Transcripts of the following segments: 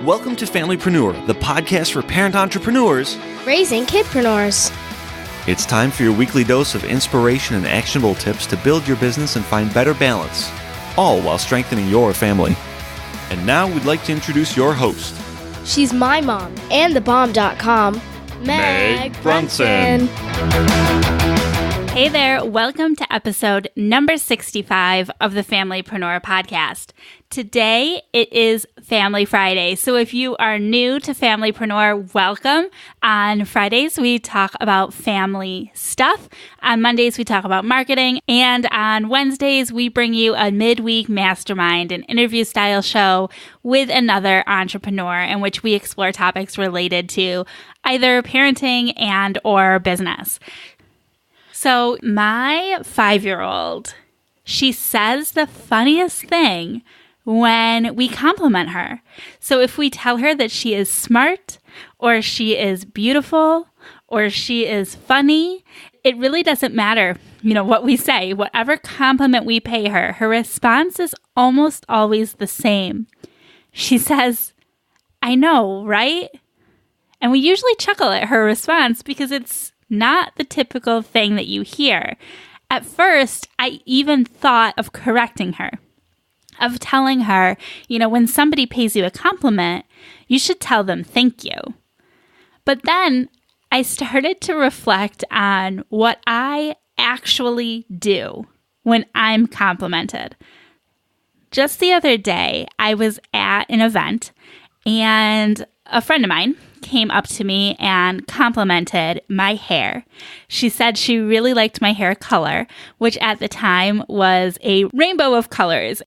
Welcome to Familypreneur, the podcast for parent entrepreneurs raising kidpreneurs. It's time for your weekly dose of inspiration and actionable tips to build your business and find better balance, all while strengthening your family. And now we'd like to introduce your host. She's my mom and thebomb.com, Meg Brunson. Hey there, welcome to episode number 65 of the Familypreneur podcast. Today, it is Family Friday, so if you are new to Familypreneur, welcome. On Fridays, we talk about family stuff. On Mondays, we talk about marketing. And on Wednesdays, we bring you a midweek mastermind, an interview-style show with another entrepreneur in which we explore topics related to either parenting and or business. So my 5-year-old, she says the funniest thing when we compliment her. So if we tell her that she is smart or she is beautiful or she is funny, it really doesn't matter, what we say. Whatever compliment we pay her, her response is almost always the same. She says, "I know, right?" And we usually chuckle at her response because it's not the typical thing that you hear. At first, I even thought of correcting her, of telling her, when somebody pays you a compliment, you should tell them thank you. But then I started to reflect on what I actually do when I'm complimented. Just the other day, I was at an event and a friend of mine came up to me and complimented my hair. She said she really liked my hair color, which at the time was a rainbow of colors.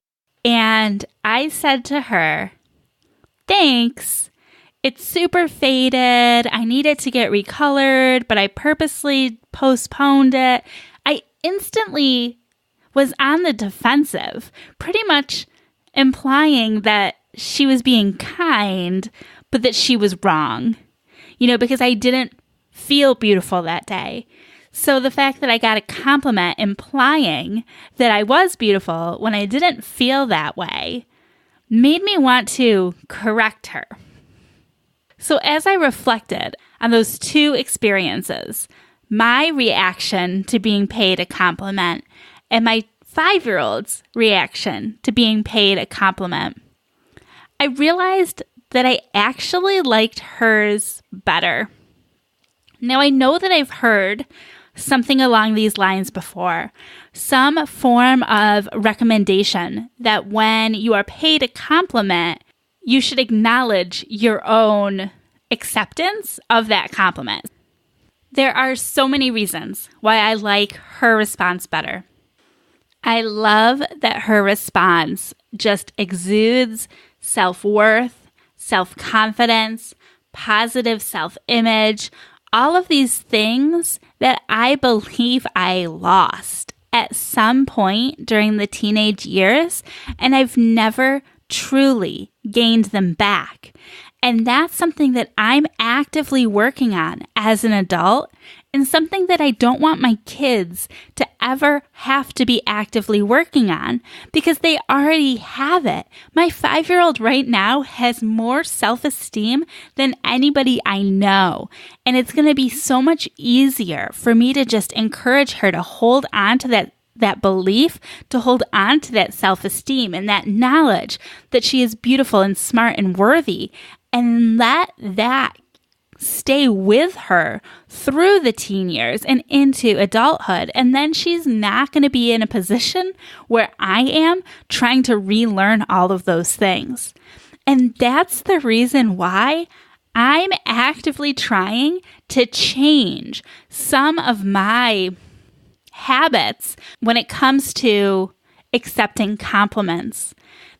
And I said to her, "Thanks. It's super faded. I need it to get recolored, but I purposely postponed it." I instantly was on the defensive, pretty much implying that she was being kind, but that she was wrong, because I didn't feel beautiful that day. So the fact that I got a compliment implying that I was beautiful when I didn't feel that way made me want to correct her. So as I reflected on those two experiences, my reaction to being paid a compliment and my 5-year-old's reaction to being paid a compliment, I realized that I actually liked hers better. Now, I know that I've heard something along these lines before, some form of recommendation that when you are paid a compliment, you should acknowledge your own acceptance of that compliment. There are so many reasons why I like her response better. I love that her response just exudes self-worth, self-confidence, positive self-image, all of these things that I believe I lost at some point during the teenage years, and I've never truly gained them back. And that's something that I'm actively working on as an adult, and something that I don't want my kids to ever have to be actively working on because they already have it. My 5-year-old right now has more self-esteem than anybody I know. And it's going to be so much easier for me to just encourage her to hold on to that belief, to hold on to that self-esteem and that knowledge that she is beautiful and smart and worthy, and let that stay with her through the teen years and into adulthood. And then she's not going to be in a position where I am trying to relearn all of those things. And that's the reason why I'm actively trying to change some of my habits when it comes to accepting compliments.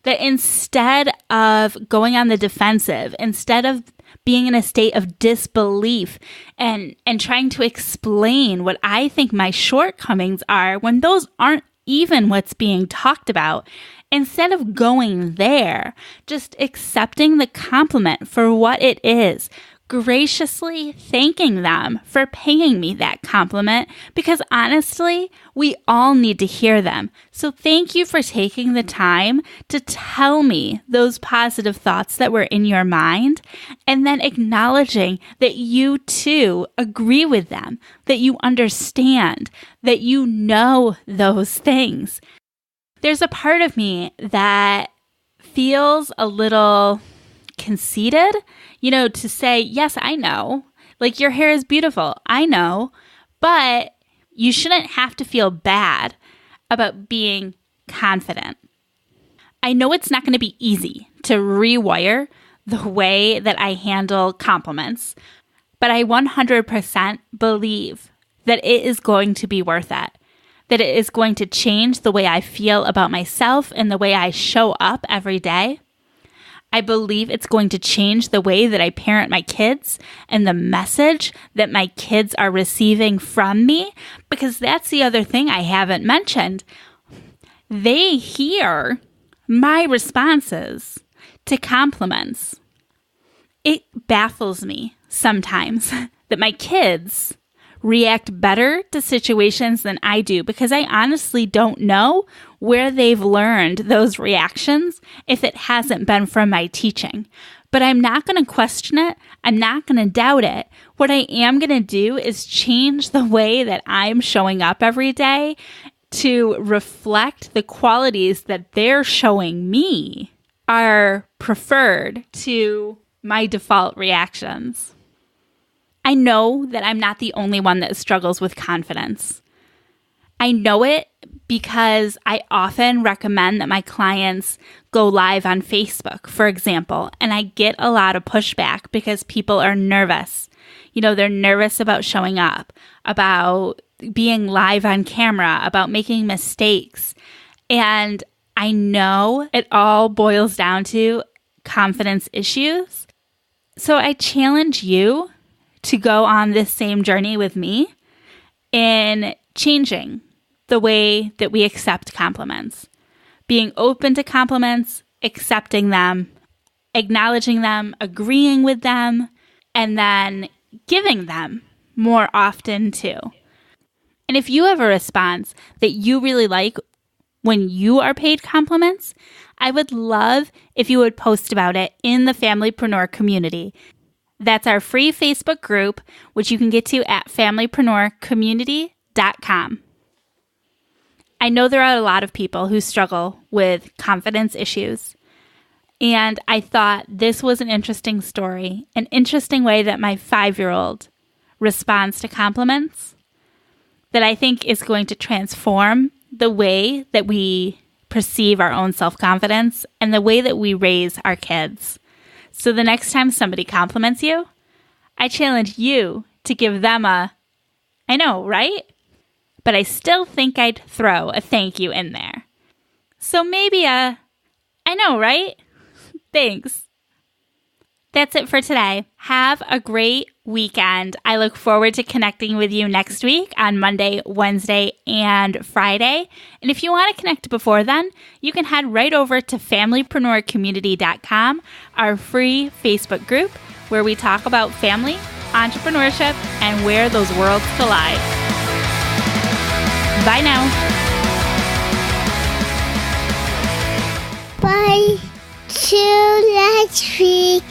That instead of going on the defensive, instead of being in a state of disbelief and trying to explain what I think my shortcomings are when those aren't even what's being talked about, instead of going there, just accepting the compliment for what it is, graciously thanking them for paying me that compliment, because honestly, we all need to hear them. So thank you for taking the time to tell me those positive thoughts that were in your mind, and then acknowledging that you too agree with them, that you understand, that you know those things. There's a part of me that feels a little conceited, to say, yes, I know, like your hair is beautiful, I know, but you shouldn't have to feel bad about being confident. I know it's not going to be easy to rewire the way that I handle compliments, but I 100% believe that it is going to be worth it, that it is going to change the way I feel about myself and the way I show up every day. I believe it's going to change the way that I parent my kids and the message that my kids are receiving from me, because that's the other thing I haven't mentioned. They hear my responses to compliments. It baffles me sometimes that my kids react better to situations than I do, because I honestly don't know where they've learned those reactions if it hasn't been from my teaching. But I'm not going to question it. I'm not going to doubt it. What I am going to do is change the way that I'm showing up every day to reflect the qualities that they're showing me are preferred to my default reactions. I know that I'm not the only one that struggles with confidence. I know it because I often recommend that my clients go live on Facebook, for example, and I get a lot of pushback because people are nervous. They're nervous about showing up, about being live on camera, about making mistakes. And I know it all boils down to confidence issues. So I challenge you to go on this same journey with me in changing the way that we accept compliments, being open to compliments, accepting them, acknowledging them, agreeing with them, and then giving them more often too. And if you have a response that you really like when you are paid compliments, I would love if you would post about it in the Familypreneur community. That's our free Facebook group, which you can get to at familypreneurcommunity.com. I know there are a lot of people who struggle with confidence issues, and I thought this was an interesting story, an interesting way that my 5-year-old responds to compliments that I think is going to transform the way that we perceive our own self-confidence and the way that we raise our kids. So the next time somebody compliments you, I challenge you to give them I know, right? But I still think I'd throw a thank you in there. So maybe I know, right? Thanks. That's it for today. Have a great weekend. I look forward to connecting with you next week on Monday, Wednesday, and Friday. And if you want to connect before then, you can head right over to familypreneurcommunity.com, our free Facebook group where we talk about family, entrepreneurship, and where those worlds collide. Bye now. Bye. Till next week.